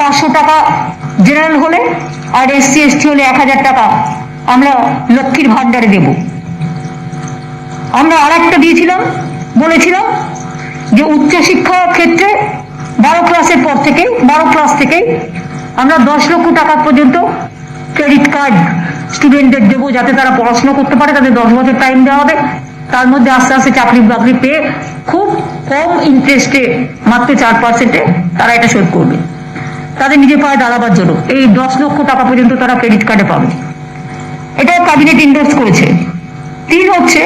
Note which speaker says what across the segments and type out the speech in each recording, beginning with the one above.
Speaker 1: 500 টাকা জেনারেল হলে, আর SC ST হলে 1000 টাকা আমরা লক্ষ্মীর ভান্ডারে দেব। আমরা আর একটা দিয়েছিলাম, বলেছিলাম যে উচ্চশিক্ষা ক্ষেত্রে 12 ক্লাসের পর থেকে 12 ক্লাস থেকেই আমরা 10 লক্ষ টাকা পর্যন্ত ক্রেডিট কার্ড স্টুডেন্টদের দেবো, যাতে তারা পড়াশোনা করতে পারে। তাদের 10 বছর টাইম দেওয়া হবে, তার মধ্যে আস্তে আস্তে চাকরি বাকরি পেয়ে খুব কম ইন্টারেস্টে, মাত্র 4%-এ তারা এটা শোধ করবে, তাদের নিজের পায়ে দাঁড়াবার জন্য। এই 10 লক্ষ টাকা পর্যন্ত তারা ক্রেডিট কার্ডে পাবে। এটা ক্যাবিনেট ইন্ডোর্স করেছে। 3 হচ্ছে,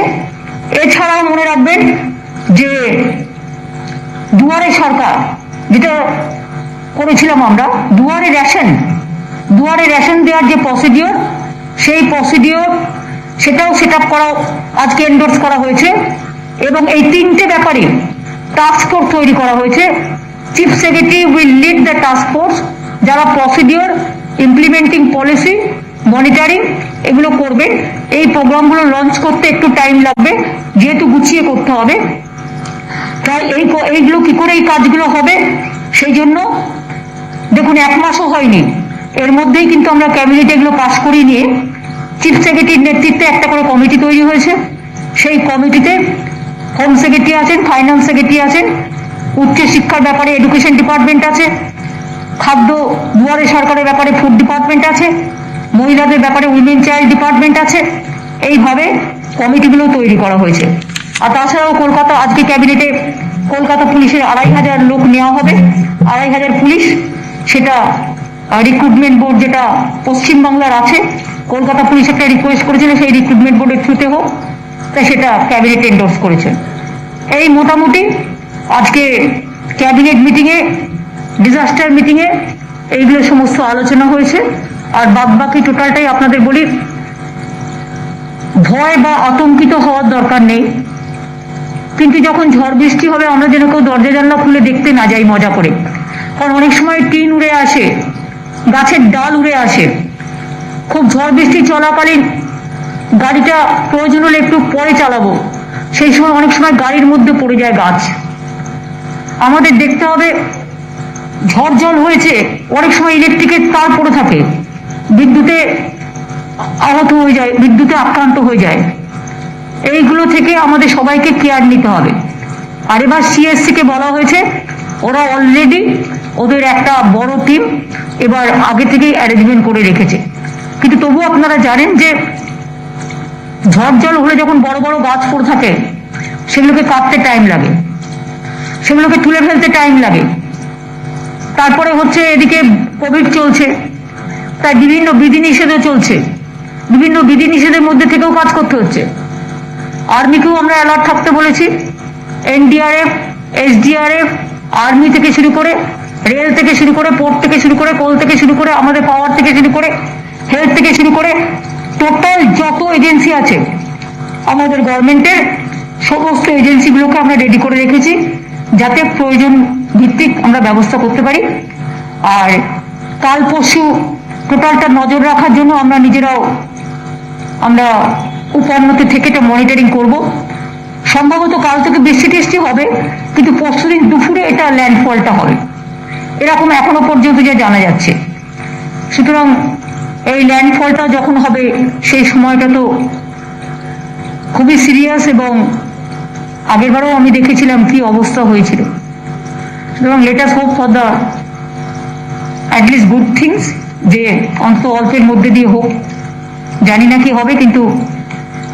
Speaker 1: এছাড়াও মনে রাখবেন যে দুয়ারে সরকার যেটা করেছিলাম আমরা, দুয়ারে রেশন দেওয়ার যে প্রসিডিওর, সেই প্রসিডিওর সেটাও সেট আপ করা আজকে এন্ডোর্স করা হয়েছে। এবং এই 3টে ব্যাপারে টাস্ক ফোর্স তৈরি করা হয়েছে। Chief secretary will lead the task force, যারা প্রসিডিওর, ইমপ্লিমেন্টিং পলিসি, মনিটরিং এগুলো করবে। এই প্রোগ্রামগুলো লঞ্চ করতে একটু টাইম লাগবে, যেহেতু গুছিয়ে করতে হবে। তাই এইগুলো কি করে এই কাজগুলো হবে, সেই জন্য দেখুন 1 মাসও হয়নি, এর মধ্যেই কিন্তু আমরা ক্যাবিনেটে এগুলো পাস করিয়ে নিয়ে চিফ সেক্রেটারির নেতৃত্বে একটা করে কমিটি তৈরি হয়েছে। সেই কমিটিতে হোম সেক্রেটারি আছেন, ফাইন্যান্স সেক্রেটারি আছেন, উচ্চশিক্ষার ব্যাপারে এডুকেশন ডিপার্টমেন্ট আছে, খাদ্য দুয়ারে সরকারের ব্যাপারে ফুড ডিপার্টমেন্ট আছে, মহিলাদের ব্যাপারে উইমেন চাইল্ড ডিপার্টমেন্ট আছে। এইভাবে কমিটিগুলো তৈরি করা হয়েছে। আর তাছাড়াও কলকাতা, আজকে ক্যাবিনেটে কলকাতা পুলিশের 2500 লোক নেওয়া হবে। 2500 পুলিশ, সেটা রিক্রুটমেন্ট বোর্ড যেটা পশ্চিমবাংলার আছে, কলকাতা পুলিশ একটা রিকোয়েস্ট করেছিল সেই রিক্রুটমেন্ট বোর্ডের থ্রুতে হোক, তাই সেটা ক্যাবিনেট এন্ডোর্স করেছে। এই মোটামুটি আজকে ক্যাবিনেট মিটিংয়ে, ডিজাস্টার মিটিংয়ে এইগুলো সমস্ত আলোচনা হয়েছে। আর বাদবাকি টোটালটাই আপনাদের বলি, ভয় বা আতঙ্কিত হওয়ার দরকার নেই, কিন্তু যখন ঝড় বৃষ্টি হবে আমরা যেন কেউ দরজা জানলা খুলে দেখতে না যাই মজা করে। কারণ অনেক সময় টিন উড়ে আসে, গাছের ডাল উড়ে আসে। খুব ঝড় বৃষ্টি চলাকালীন গাড়িটা প্রয়োজন হলে একটু পরে চালাবো, সেই সময় অনেক সময় গাড়ির মধ্যে পড়ে যায় গাছ। আমাদের দেখতে হবে, ঝড় জল হয়েছে, অনেক সময় ইলেকট্রিকের তার পড়ে থাকে, বিদ্যুতে আহত হয়ে যায়, বিদ্যুতে আক্রান্ত হয়ে যায়। এইগুলো থেকে আমাদের সবাইকে কেয়ার নিতে হবে। আর এবার সিএসসি কে বলা হয়েছে, ওরা অলরেডি ওদের একটা বড় টিম এবার আগে থেকেই অ্যারেঞ্জমেন্ট করে রেখেছে। কিন্তু তবু আপনারা জানেন যে ঝড় জল হলে যখন বড় বড় গাছ পড়ে থাকে, সেগুলোকে কাটতে টাইম লাগে, সেগুলোকে তুলে ফেলতে টাইম লাগে। তারপরে হচ্ছে এদিকে কোভিড চলছে, তাই বিভিন্ন বিধিনিষেধও চলছে, বিভিন্ন বিধিনিষেধের মধ্যে থেকেও কাজ করতে হচ্ছে। আর্মিকেও আমরা অ্যালার্ট থাকতে বলেছি। এনডিআরএফ, এসডিআরএফ, আর্মি থেকে শুরু করে, রেল থেকে শুরু করে, পোর্ট থেকে শুরু করে, কোল থেকে শুরু করে, আমাদের পাওয়ার থেকে শুরু করে, হেলথ থেকে শুরু করে, টোটাল যত এজেন্সি আছে আমাদের গভর্নমেন্টের, সমস্ত এজেন্সিগুলোকে আমরা রেডি করে রেখেছি, যাতে প্রয়োজন ভিত্তিক আমরা ব্যবস্থা করতে পারি। আর কাল পরশু টোটালটা নজর রাখার জন্য আমরা নিজেরাও আমরা উপন্নতি থেকে এটা মনিটরিং করব। সম্ভবত কাল থেকে বৃষ্টি টেষ্টি হবে, কিন্তু পরশুদিন দুপুরে এটা ল্যান্ডফলটা হবে, এরকম এখনো পর্যন্ত যা জানা যাচ্ছে। সুতরাং এই ল্যান্ডফলটা যখন হবে সেই সময়টা তো খুবই সিরিয়াস, এবং আগেরবারও আমি দেখেছিলাম কি অবস্থা হয়েছিল। সুতরাং let us hope for the at least good things, যে অন্তত অল্পের মধ্যে দিয়ে হোক। জানি না কি হবে, কিন্তু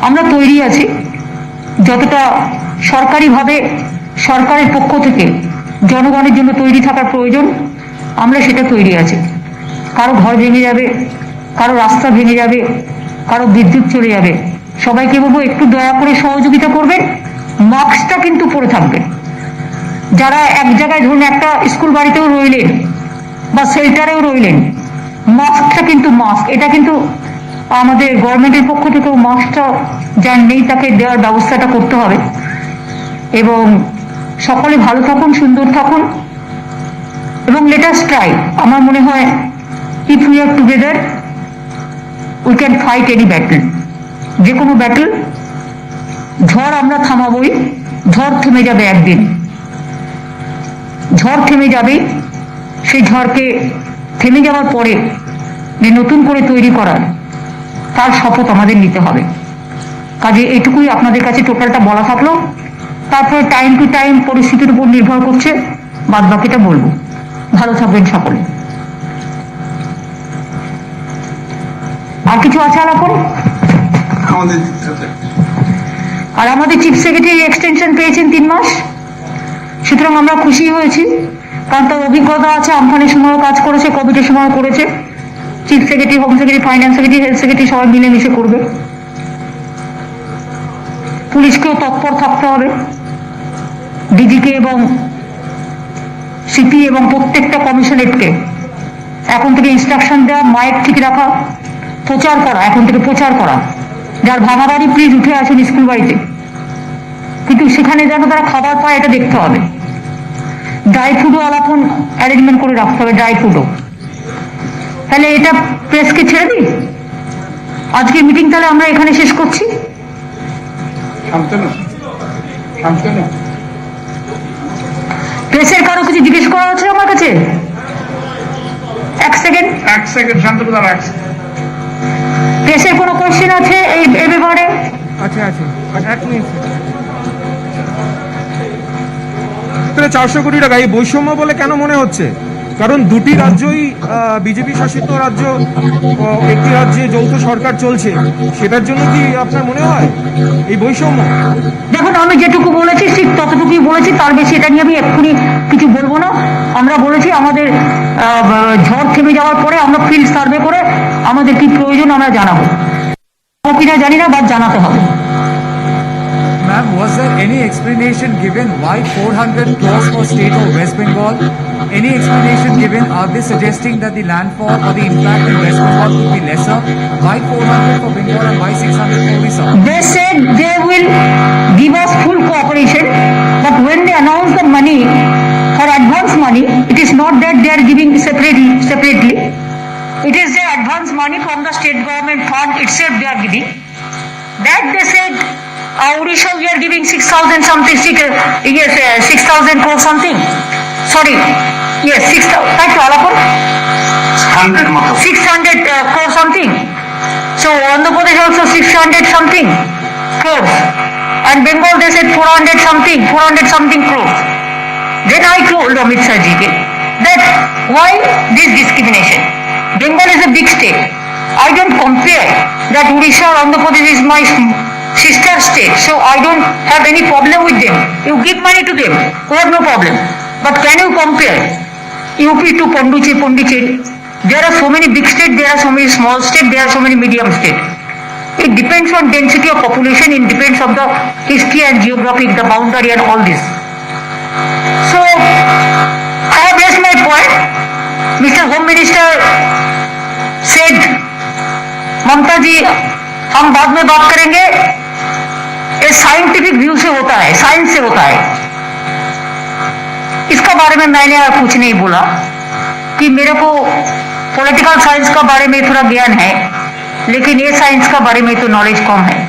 Speaker 1: আমরা তৈরি আছি। যতটা সরকারিভাবে সরকারের পক্ষ থেকে জনগণের জন্য তৈরি থাকার প্রয়োজন, আমরা সেটা তৈরি আছি। কারো ঘর ভেঙে যাবে, কারো রাস্তা ভেঙে যাবে, কারো বিদ্যুৎ চলে যাবে, সবাইকে বলবো একটু দয়া করে সহযোগিতা করবেন। মাস্কটা কিন্তু পরে থাকবে। যারা এক জায়গায় ধরুন একটা স্কুল বাড়িতেও রইলেন বা শেল্টারেও রইলেন, মাস্কটা কিন্তু মাস্ক, এটা কিন্তু আমাদের গভর্নমেন্টের পক্ষ থেকেও মাস্কটা যার নেই তাকে দেওয়ার ব্যবস্থাটা করতে হবে। এবং সকলে ভালো থাকুন, সুন্দর থাকুন, এবং লেট আস ট্রাই। আমার মনে হয় if we are together we can fight any battle, যে কোনো ব্যাটল। ঝড় আমরা থামাবই, ঝড় থেমে যাবে একদিন, ঝড় থেমে যাবে, সেই ঝড়কে থেমে যাওয়ার পরে যে নতুন করে তৈরি করার, তার শপথ আমাদের নিতে হবে। কাজে এইটুকুই আপনাদের কাছে টোটালটা বলা থাকলো। তারপরে টাইম টু টাইম পরিস্থিতির উপর নির্ভর করছে, বাদ বাকিটা বলবো। ভালো থাকবেন সকলে। আর কিছু আছে আলাপন? আর আমাদের চিফ সেক্রেটারি এক্সটেনশন পেয়েছেন 3 মাস, সুতরাং আমরা খুশি হয়েছি, কারণ তার অভিজ্ঞতা আছে, আমফানের সময়ও কাজ করেছে, কোভিডের সময় করেছে। Chief secretary, home secretary, finance secretary, health secretary সবাই মিলেমিশে করবে। পুলিশকেও তৎপর থাকতে হবে, ডিজিকে এবং সিপি এবং প্রত্যেকটা কমিশনারেটকে এখন থেকে ইনস্ট্রাকশন দেওয়া, মাইক ঠিক রাখা, প্রচার করা, এখন থেকে প্রচার করা, যার ভাঙা বাড়ি প্লিজ উঠে আসুন স্কুল বাড়িতে, কিন্তু সেখানে যেন তারা খাবার পায় এটা দেখতে হবে। ড্রাই ফুডও আলাপন অ্যারেঞ্জমেন্ট করে রাখতে হবে, ড্রাই ফুডও। তাহলে এটা প্রেসকে ছেড়ে দিই, আজকের মিটিং তাহলে আমরা এখানে শেষ করছি। প্রেসের কারো কিছু জিজ্ঞেস করা হচ্ছে আমার কাছে? এক সেকেন্ড শান্তনু, প্রেসের কোনো কোশ্চেন আছে এই ব্যাপারে?
Speaker 2: আচ্ছা, 400 কোটি টাকা এই বৈষম্য বলে কেন মনে হচ্ছে? কারণ দুটি রাজ্যই বিজেপি শাসিত রাজ্য, একটি রাজ্যে যৌথ সরকার চলছে, সেটার জন্য কি আপনার মনে হয় এই বৈষম্য?
Speaker 1: দেখুন, আমি যেটুকু বলেছি ঠিক ততটুকুই বলেছি, তার বেশি এটা নিয়ে আমি এক্ষুনি কিছু বলবো না। আমরা বলেছি আমাদের ঝড় থেমে যাওয়ার পরে আমরা ফিল্ড সার্ভে করে আমাদের কি প্রয়োজন আমরা জানাবো, কিনা জানি না, বাট জানাতে হবে।
Speaker 3: Ma'am, was there any explanation given why 400 crores for state of West Bengal? Any explanation given? Are they suggesting that the landfall or the impact in West Bengal would be lesser? Why 400 for Bengal and why 600 for Odisha?
Speaker 1: They said they will give us full cooperation, but when they announce the money for advance money, it is not that they are giving separately. It is the advance money from the state government fund itself they are giving. That they said, Odisha we are giving 6,000 something, 6,000 crore something. Sorry, yes, 6,000. Right, Alapur? 600 crore something. So Andhra Pradesh also 600 something crores, and Bengal they said 400 something crores. Then I told Amit Shah ji that why this discrimination? Bengal is a big state. I don't compare that Odisha or Andhra Pradesh is my sister state, so I don't have any problem with them. You give money to them, we have no problem. But can you compare UP to Pondicherry? There are so many big states, there are so many small states, there are so many medium states. It depends on density of population, it depends on the history and geography, the boundary and all this. So I have raised my point. Mr. Home Minister said, ममता जी हम बाद में बात करेंगे, ये scientific view से होता है, science से होता है। इसका बारे में मैंने कुछ नहीं बोला कि मेरे को पॉलिटिकल साइंस का बारे में थोड़ा ज्ञान है, लेकिन ये साइंस का बारे में तो नॉलेज कम है।